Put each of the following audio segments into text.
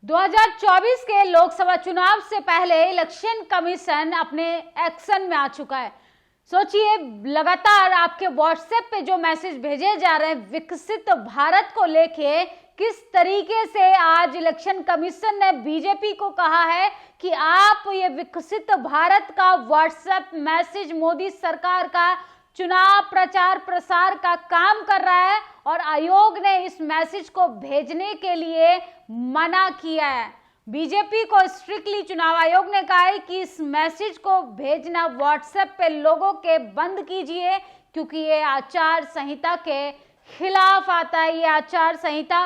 2024 के लोकसभा चुनाव से पहले इलेक्शन कमीशन अपने एक्शन में आ चुका है। सोचिए, लगातार आपके व्हाट्सएप पे जो मैसेज भेजे जा रहे हैं विकसित भारत को लेके, किस तरीके से आज इलेक्शन कमीशन ने बीजेपी को कहा है कि आप ये विकसित भारत का व्हाट्सएप मैसेज मोदी सरकार का चुनाव प्रचार प्रसार का काम कर रहा है और आयोग ने इस मैसेज को भेजने के लिए मना किया है। बीजेपी को स्ट्रिक्टली चुनाव आयोग ने कहा है कि इस मैसेज को भेजना व्हाट्सएप पे लोगों के बंद कीजिए, क्योंकि ये आचार संहिता के खिलाफ आता है। ये आचार संहिता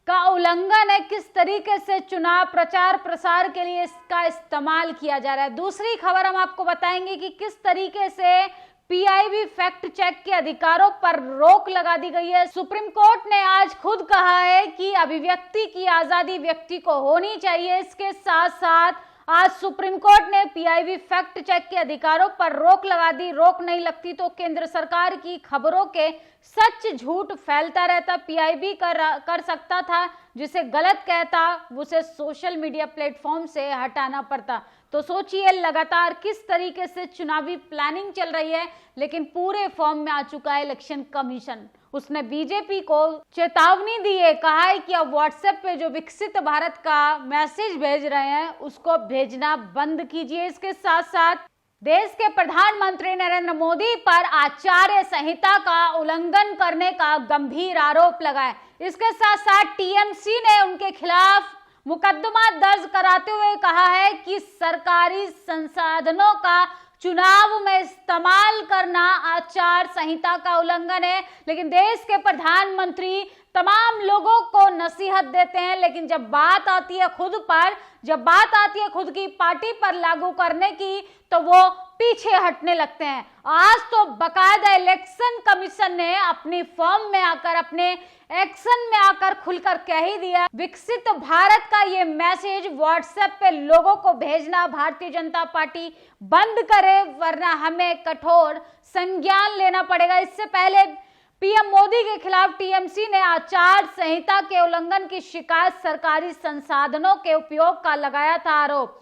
का उल्लंघन है। किस तरीके से चुनाव प्रचार प्रसार के लिए इसका इस्तेमाल किया जा रहा है। दूसरी खबर हम आपको बताएंगे कि किस तरीके से पीआईबी फैक्ट चेक के अधिकारों पर रोक लगा दी गई है। सुप्रीम कोर्ट ने आज खुद कहा है कि अभिव्यक्ति की आजादी व्यक्ति को होनी चाहिए। इसके साथ साथ आज सुप्रीम कोर्ट ने पीआईबी फैक्ट चेक के अधिकारों पर रोक लगा दी। रोक नहीं लगती तो केंद्र सरकार की खबरों के सच झूठ फैलता रहता। पीआईबी कर सकता था, जिसे गलत कहता उसे सोशल मीडिया प्लेटफॉर्म से हटाना पड़ता। तो सोचिए लगातार किस तरीके से चुनावी प्लानिंग चल रही है, लेकिन पूरे फॉर्म में आ चुका है इलेक्शन कमीशन। उसने बीजेपी को चेतावनी दी है, कहा है कि अब व्हाट्सएप पे जो विकसित भारत का मैसेज भेज रहे हैं उसको भेजना बंद कीजिए। इसके साथ साथ देश के प्रधानमंत्री नरेंद्र मोदी पर आचार संहिता का उल्लंघन करने का गंभीर आरोप लगाए। इसके साथ साथ टीएमसी ने उनके खिलाफ मुकदमा दर्ज कराते हुए कहा है कि सरकारी संसाधनों का चुनाव में इस्तेमाल करना आचार संहिता का उल्लंघन है। लेकिन देश के प्रधानमंत्री तमाम लोगों को नसीहत देते हैं, लेकिन जब बात आती है खुद पर, जब बात आती है खुद की पार्टी पर लागू करने की, तो वो पीछे हटने लगते हैं। आज तो बकायदा इलेक्शन कमीशन ने अपनी फॉर्म में आकर, अपने एक्शन में आकर खुलकर कह ही दिया, विकसित भारत का ये मैसेज व्हाट्सएप पे लोगों को भेजना भारतीय जनता पार्टी बंद करे, वरना हमें कठोर संज्ञान लेना पड़ेगा। इससे पहले पीएम मोदी के खिलाफ टीएमसी ने आचार संहिता के उल्लंघन की शिकायत सरकारी संसाधनों के उपयोग का लगाया था आरोप।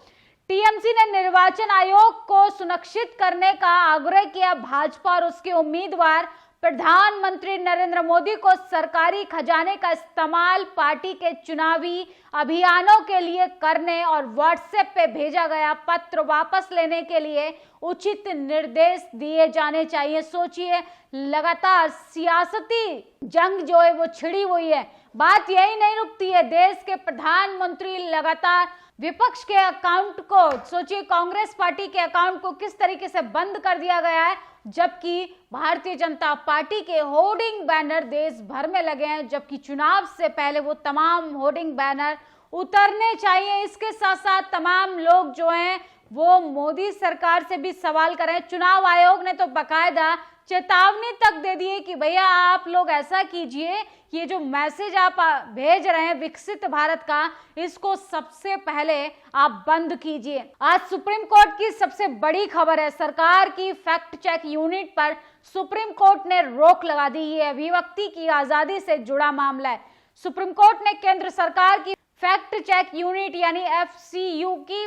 टीएमसी ने निर्वाचन आयोग को सुनिश्चित करने का आग्रह किया। भाजपा और उसके उम्मीदवार प्रधानमंत्री नरेंद्र मोदी को सरकारी खजाने का इस्तेमाल पार्टी के चुनावी अभियानों के लिए करने और व्हाट्सएप पे भेजा गया पत्र वापस लेने के लिए उचित निर्देश दिए जाने चाहिए। सोचिए, लगातार सियासती जंग जो है वो छिड़ी हुई है। बात यही नहीं रुकती है। देश के प्रधानमंत्री लगातार विपक्ष के अकाउंट को, सोचिए कांग्रेस पार्टी के अकाउंट को किस तरीके से बंद कर दिया गया है, जबकि भारतीय जनता पार्टी के होर्डिंग बैनर देश भर में लगे हैं, जबकि चुनाव से पहले वो तमाम होर्डिंग बैनर उतरने चाहिए। इसके साथ साथ तमाम लोग जो हैं वो मोदी सरकार से भी सवाल कर रहे हैं। चुनाव आयोग ने तो बकायदा चेतावनी तक दे दी है कि भैया आप लोग ऐसा कीजिए, ये जो मैसेज आप भेज रहे हैं विकसित भारत का, इसको सबसे पहले आप बंद कीजिए। आज सुप्रीम कोर्ट की सबसे बड़ी खबर है, सरकार की फैक्ट चेक यूनिट पर सुप्रीम कोर्ट ने रोक लगा दी। ये अभिव्यक्ति की आजादी से जुड़ा मामला है। सुप्रीम कोर्ट ने केंद्र सरकार की फैक्ट चेक यूनिट यानी एफसीयू की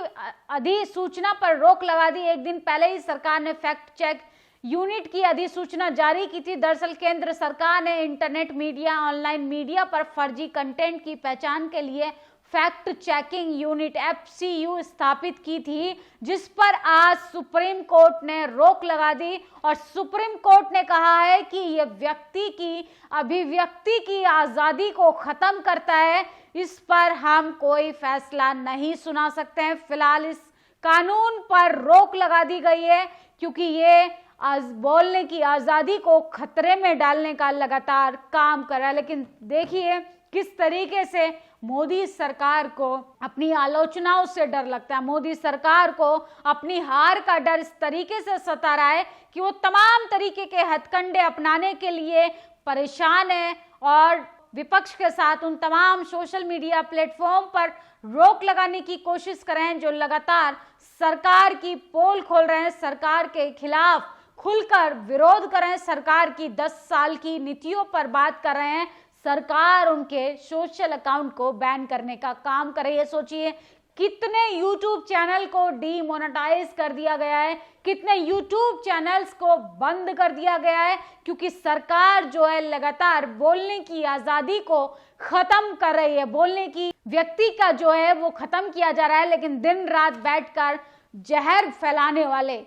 अधिसूचना पर रोक लगा दी। एक दिन पहले ही सरकार ने फैक्ट चेक यूनिट की अधिसूचना जारी की थी। दरअसल केंद्र सरकार ने इंटरनेट मीडिया, ऑनलाइन मीडिया पर फर्जी कंटेंट की पहचान के लिए फैक्ट चेकिंग यूनिट एफसीयू स्थापित की थी, जिस पर आज सुप्रीम कोर्ट ने रोक लगा दी। और सुप्रीम कोर्ट ने कहा है कि यह व्यक्ति की अभिव्यक्ति की आजादी को खत्म करता है। इस पर हम कोई फैसला नहीं सुना सकते हैं। फिलहाल इस कानून पर रोक लगा दी गई है, क्योंकि ये आज बोलने की आजादी को खतरे में डालने का लगातार काम कर रहा है। लेकिन देखिए किस तरीके से मोदी सरकार को अपनी आलोचनाओं से डर लगता है। मोदी सरकार को अपनी हार का डर इस तरीके से सता रहा है कि वो तमाम तरीके के हथकंडे अपनाने के लिए परेशान है और विपक्ष के साथ उन तमाम सोशल मीडिया प्लेटफॉर्म पर रोक लगाने की कोशिश कर रहे हैं जो लगातार सरकार की पोल खोल रहे हैं, सरकार के खिलाफ खुलकर विरोध कर रहे हैं, सरकार की 10 साल की नीतियों पर बात कर रहे हैं, सरकार उनके सोशल अकाउंट को बैन करने का काम कर रही है। सोचिए कितने YouTube चैनल को डीमोनेटाइज कर दिया गया है, कितने YouTube चैनल्स को बंद कर दिया गया है, क्योंकि सरकार जो है लगातार बोलने की आजादी को खत्म कर रही है। बोलने की व्यक्ति का जो है वो खत्म किया जा रहा है, लेकिन दिन रात बैठकर जहर फैलाने वाले,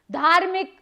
धार्मिक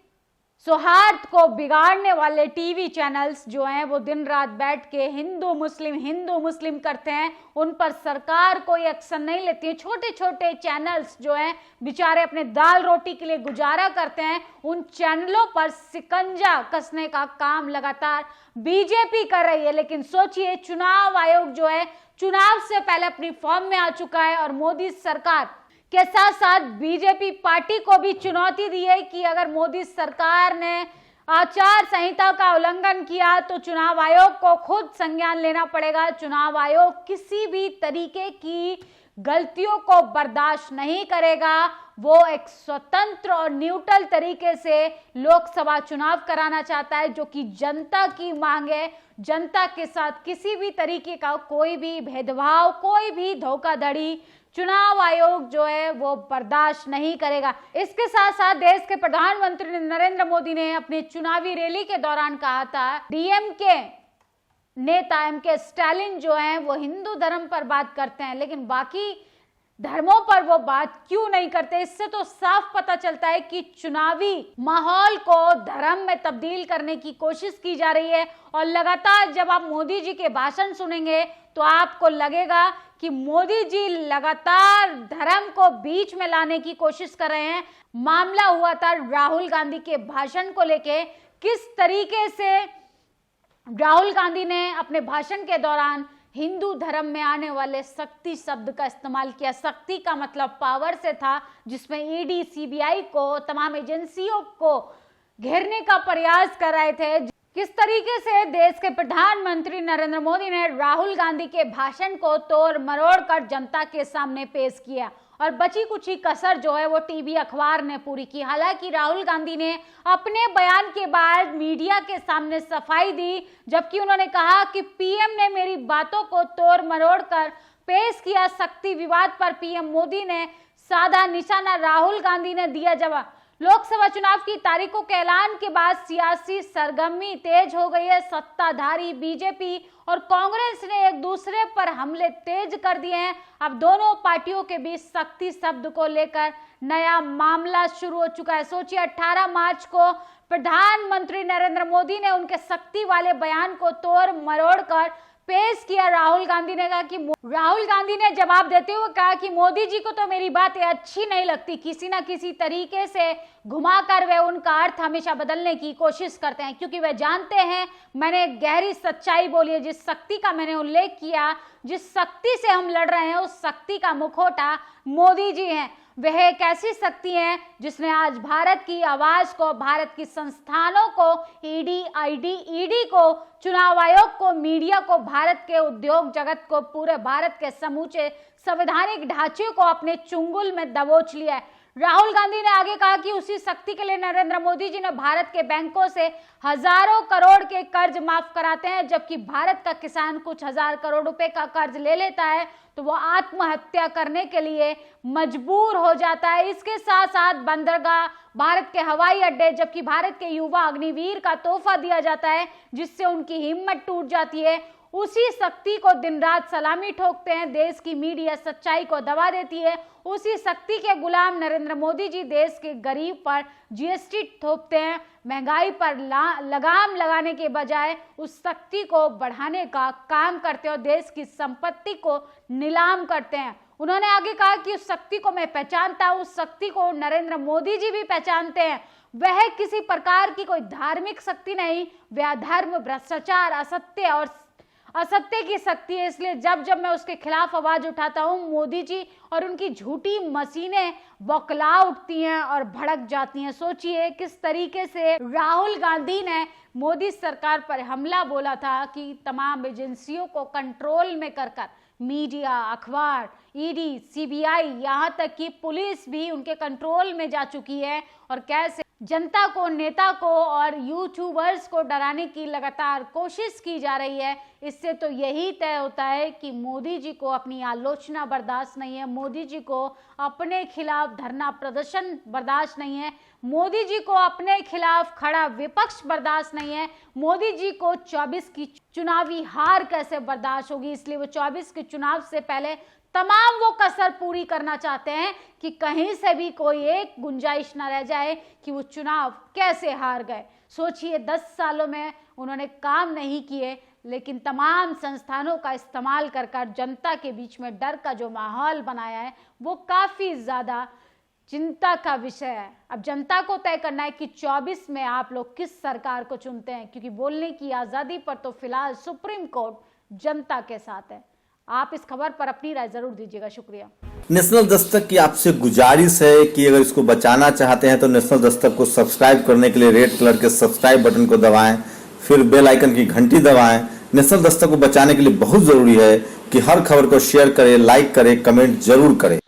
सौहार्द को बिगाड़ने वाले टीवी चैनल्स जो हैं वो दिन रात बैठ के हिंदू मुस्लिम करते हैं, उन पर सरकार कोई एक्शन नहीं लेती है। छोटे छोटे चैनल्स जो हैं बेचारे अपने दाल रोटी के लिए गुजारा करते हैं, उन चैनलों पर शिकंजा कसने का काम लगातार बीजेपी कर रही है। लेकिन सोचिए चुनाव आयोग जो है चुनाव से पहले अपनी फॉर्म में आ चुका है और मोदी सरकार के साथ साथ बीजेपी पार्टी को भी चुनौती दी है कि अगर मोदी सरकार ने आचार संहिता का उल्लंघन किया तो चुनाव आयोग को खुद संज्ञान लेना पड़ेगा। चुनाव आयोग किसी भी तरीके की गलतियों को बर्दाश्त नहीं करेगा। वो एक स्वतंत्र और न्यूट्रल तरीके से लोकसभा चुनाव कराना चाहता है, जो कि जनता की मांग है। जनता के साथ किसी भी तरीके का कोई भी भेदभाव, कोई भी धोखाधड़ी चुनाव आयोग जो है वो बर्दाश्त नहीं करेगा। इसके साथ साथ देश के प्रधानमंत्री नरेंद्र मोदी ने अपनी चुनावी रैली के दौरान कहा था डीएमके नेता एमके स्टालिन जो हैं वो हिंदू धर्म पर बात करते हैं, लेकिन बाकी धर्मों पर वो बात क्यों नहीं करते। इससे तो साफ पता चलता है कि चुनावी माहौल को धर्म में तब्दील करने की कोशिश की जा रही है। और लगातार जब आप मोदी जी के भाषण सुनेंगे तो आपको लगेगा कि मोदी जी लगातार धर्म को बीच में लाने की कोशिश कर रहे हैं। मामला हुआ था राहुल गांधी के भाषण को लेके, किस तरीके से राहुल गांधी ने अपने भाषण के दौरान हिंदू धर्म में आने वाले शक्ति शब्द का इस्तेमाल किया। शक्ति का मतलब पावर से था, जिसमें ईडी सीबीआई को, तमाम एजेंसियों को घेरने का प्रयास कर रहे थे। किस तरीके से देश के प्रधानमंत्री नरेंद्र मोदी ने राहुल गांधी के भाषण को तोड़ मरोड़ कर जनता के सामने पेश किया और बची कुची कसर जो है वो टीवी अखबार ने पूरी की। हालांकि राहुल गांधी ने अपने बयान के बाद मीडिया के सामने सफाई दी, जबकि उन्होंने कहा कि पीएम ने मेरी बातों को तोड़ मरोड़ कर पेश किया। शक्ति विवाद पर पीएम मोदी ने साधा निशाना, राहुल गांधी ने दिया जवाब। लोकसभा चुनाव की तारीखों के ऐलान के बाद सियासी सरगर्मी तेज हो गई है। सत्ताधारी बीजेपी और कांग्रेस ने एक दूसरे पर हमले तेज कर दिए हैं। अब दोनों पार्टियों के बीच शक्ति शब्द को लेकर नया मामला शुरू हो चुका है। सोचिए 18 मार्च को प्रधानमंत्री नरेंद्र मोदी ने उनके शक्ति वाले बयान को तोड़ मरोड़ कर पेश किया। राहुल गांधी ने जवाब देते हुए कहा कि मोदी जी को तो मेरी बातें अच्छी नहीं लगती, किसी ना किसी तरीके से घुमाकर वे उनका अर्थ हमेशा बदलने की कोशिश करते हैं, क्योंकि वे जानते हैं मैंने गहरी सच्चाई बोली है। जिस शक्ति का मैंने उल्लेख किया, जिस शक्ति से हम लड़ रहे हैं, उस शक्ति का मुखौटा मोदी जी हैं। वह एक ऐसी शक्ति है जिसने आज भारत की आवाज को, भारत की संस्थानों को, ईडी को, चुनाव आयोग को, मीडिया को, भारत के उद्योग जगत को, पूरे भारत के समूचे संवैधानिक ढांचे को अपने चुंगल में दबोच लिया है। राहुल गांधी ने आगे कहा कि उसी शक्ति के लिए नरेंद्र मोदी जी ने भारत के बैंकों से हजारों करोड़ के कर्ज माफ कराते हैं, जबकि भारत का किसान कुछ हजार करोड़ रुपए का कर्ज ले लेता है तो वो आत्महत्या करने के लिए मजबूर हो जाता है। इसके साथ साथ बंदरगाह, भारत के हवाई अड्डे, जबकि भारत के युवा अग्निवीर का तोहफा दिया जाता है जिससे उनकी हिम्मत टूट जाती है। उसी शक्ति को दिन रात सलामी ठोकते हैं। देश की मीडिया सच्चाई को दबा देती है। उसी शक्ति के गुलाम नरेंद्र मोदी जी देश के गरीब पर जीएसटी थोपते हैं। महंगाई पर लगाम लगाने के बजाय उस शक्ति को बढ़ाने का काम करते हैं और देश की संपत्ति को नीलाम करते हैं। उन्होंने आगे कहा कि उस शक्ति को मैं पहचानता हूं, उस शक्ति को नरेंद्र मोदी जी भी पहचानते हैं। वह किसी प्रकार की कोई धार्मिक शक्ति नहीं, वह अधर्म, भ्रष्टाचार, असत्य की शक्ति है। इसलिए जब जब मैं उसके खिलाफ आवाज उठाता हूं, मोदी जी और उनकी झूठी मशीनें बौखला उठती हैं और भड़क जाती हैं। सोचिए किस तरीके से राहुल गांधी ने मोदी सरकार पर हमला बोला था कि तमाम एजेंसियों को कंट्रोल में कर मीडिया, अखबार, ईडी, सीबीआई, यहाँ तक कि पुलिस भी उनके कंट्रोल में जा चुकी है। और कैसे जनता को, नेता को और यूट्यूबर्स को डराने की लगातार कोशिश की जा रही है। इससे तो यही तय होता है कि मोदी जी को अपनी आलोचना बर्दाश्त नहीं है, मोदी जी को अपने खिलाफ धरना प्रदर्शन बर्दाश्त नहीं है, मोदी जी को अपने खिलाफ खड़ा विपक्ष बर्दाश्त नहीं है, मोदी जी को 24 की चुनावी हार कैसे बर्दाश्त होगी। इसलिए वो 24 के चुनाव से पहले तमाम वो कसर पूरी करना चाहते हैं कि कहीं से भी कोई एक गुंजाइश ना रह जाए कि वो चुनाव कैसे हार गए। सोचिए 10 सालों में उन्होंने काम नहीं किए, लेकिन तमाम संस्थानों का इस्तेमाल कर जनता के बीच में डर का जो माहौल बनाया है वो काफी ज्यादा चिंता का विषय है। अब जनता को तय करना है कि 24 में आप लोग किस सरकार को चुनते हैं, क्योंकि बोलने की आजादी पर तो फिलहाल सुप्रीम कोर्ट जनता के साथ है। आप इस खबर पर अपनी राय जरूर दीजिएगा। शुक्रिया। नेशनल दस्तक की आपसे गुजारिश है कि अगर इसको बचाना चाहते हैं तो नेशनल दस्तक को सब्सक्राइब करने के लिए रेड कलर के सब्सक्राइब बटन को दबाएं, फिर बेल आइकन की घंटी दबाएं। नेशनल दस्तक को बचाने के लिए बहुत जरूरी है कि हर खबर को शेयर करें, लाइक करें, कमेंट जरूर करें।